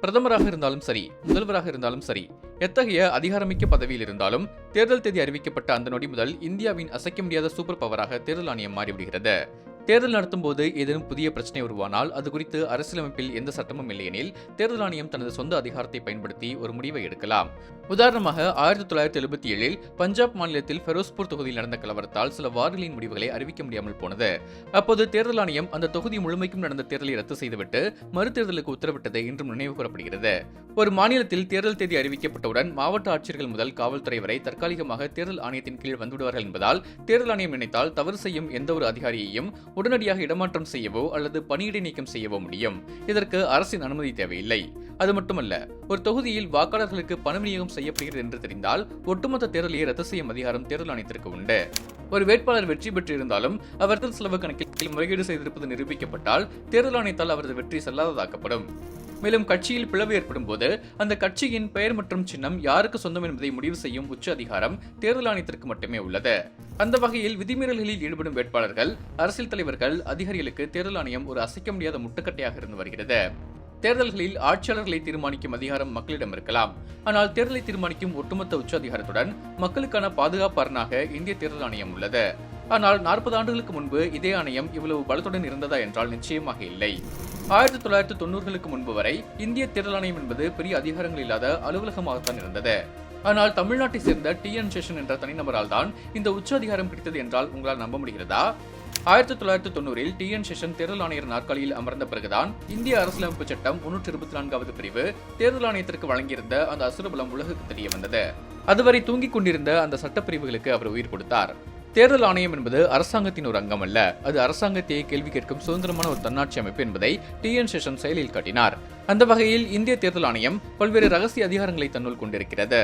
பிரதமராக இருந்தாலும் சரி, முதல்வராக இருந்தாலும் சரி, எத்தகைய அதிகாரமிக்க பதவியில் இருந்தாலும் தேர்தல் தேதி அறிவிக்கப்பட்ட அந்த நொடி முதல் இந்தியாவின் அசைக்க முடியாத சூப்பர் பவராக தேர்தல் ஆணையம் மாறிவிடுகிறது. தேர்தல் நடத்தும் போது ஏதேனும் புதிய பிரச்சனை உருவானால் அது குறித்து அரசியலமைப்பில் எந்த சட்டமும் இல்லையெனில் தேர்தல் ஆணையம் தனது சொந்த அதிகாரத்தை பயன்படுத்தி ஒரு முடிவை எடுக்கலாம். உதாரணமாக 1977இல் பஞ்சாப் மாநிலத்தில் ஃபெரோஸ்பூர் தொகுதியில் நடந்த கலவரத்தால் சில வார்டுகளின் முடிவுகளை அறிவிக்க முடியாமல் போனது. அப்போது தேர்தல் ஆணையம் அந்த தொகுதி முழுமைக்கும் நடந்த தேர்தலை ரத்து செய்துவிட்டு மறுதேர்தலுக்கு உத்தரவிட்டது இன்றும் நினைவு கூறப்படுகிறது. ஒரு மாநிலத்தில் தேர்தல் தேதி அறிவிக்கப்பட்டவுடன் மாவட்ட ஆட்சியர்கள் முதல் காவல்துறை வரை தற்காலிகமாக தேர்தல் ஆணையத்தின் கீழ் வந்துவிடுவார்கள் என்பதால் தேர்தல் ஆணையம் நினைத்தால் தவறு செய்யும் எந்த ஒரு அதிகாரியையும் உடனடியாக இடமாற்றம் செய்யவோ அல்லது பணியிடை நீக்கம் செய்யவோ முடியும். இதற்கு அரசின் அனுமதி தேவையில்லை. அது மட்டுமல்ல, ஒரு தொகுதியில் வாக்காளர்களுக்கு பண விநியோகம் செய்யப்படுகிறது என்று தெரிந்தால் ஒட்டுமொத்த தேர்தலையே ரத்து செய்யும் அதிகாரம் தேர்தல் ஆணையத்திற்கு உண்டு. ஒரு வேட்பாளர் வெற்றி பெற்றிருந்தாலும் அவர் தேர்தல் செலவு கணக்கில் முறைகேடு செய்திருப்பது நிரூபிக்கப்பட்டால் தேர்தல் ஆணையத்தால் அவரது வெற்றி செல்லாததாக்கப்படும். மேலும் கட்சியில் பிளவு ஏற்படும் போது அந்த கட்சியின் பெயர் மற்றும் சின்னம் யாருக்கு சொந்தம் என்பதை முடிவு செய்யும் உச்ச அதிகாரம் தேர்தல் ஆணையத்திற்கு மட்டுமே உள்ளது. அந்த வகையில் விதிமீறல்களில் ஈடுபடும் வேட்பாளர்கள், அரசியல் தலைவர்கள், அதிகாரிகளுக்கு தேர்தல் ஆணையம் ஒரு அசைக்க முடியாத முட்டுக்கட்டையாக இருந்து வருகிறது. தேர்தல்களில் ஆட்சியாளர்களை தீர்மானிக்கும் அதிகாரம் மக்களிடம் இருக்கலாம். ஆனால் தேர்தலை தீர்மானிக்கும் ஒட்டுமொத்த உச்ச அதிகாரத்துடன் மக்களுக்கான பாதுகாப்பு அரணாக இந்திய தேர்தல் ஆணையம் உள்ளது. ஆனால் 40 ஆண்டுகளுக்கு முன்பு இதே ஆணையம் இவ்வளவு பலத்துடன் இருந்ததா என்றால் நிச்சயமாக இல்லை. 1990களுக்கு முன்பு வரை இந்திய தேர்தல் ஆணையம் என்பது பெரிய அதிகாரங்கள் இல்லாத அலுவலகமாகத்தான் இருந்தது. ஆனால் தமிழ்நாட்டை சேர்ந்த TN சேஷன் என்ற தனிநபரால் தான் இந்த உச்ச அதிகாரம் கிடைத்தது என்றால் உங்களால் நம்ப முடிகிறதா? 1990இல் TN சேஷன் தேர்தல் ஆணையர் நாற்காலியில் அமர்ந்த பிறகுதான் இந்திய அரசியலமைப்பு சட்டம் 324வது பிரிவு தேர்தல் ஆணையத்திற்கு வழங்கியிருந்த அந்த அசுரபலம் உலகுக்கு தெரிய வந்தது. அதுவரை தூங்கிக் கொண்டிருந்த அந்த சட்டப்பிரிவுகளுக்கு அவர் உயிர் கொடுத்தார். தேர்தல் ஆணையம் என்பது அரசாங்கத்தின் ஒரு அங்கம் அல்ல, அது அரசாங்கத்தையே கேள்வி கேட்கும் சுதந்திரமான ஒரு தன்னாட்சி அமைப்பு என்பதை TN சேஷன் செயலில் காட்டினார். அந்த வகையில் இந்திய தேர்தல் ஆணையம் பல்வேறு ரகசிய அதிகாரங்களை தன்னுள் கொண்டிருக்கிறது.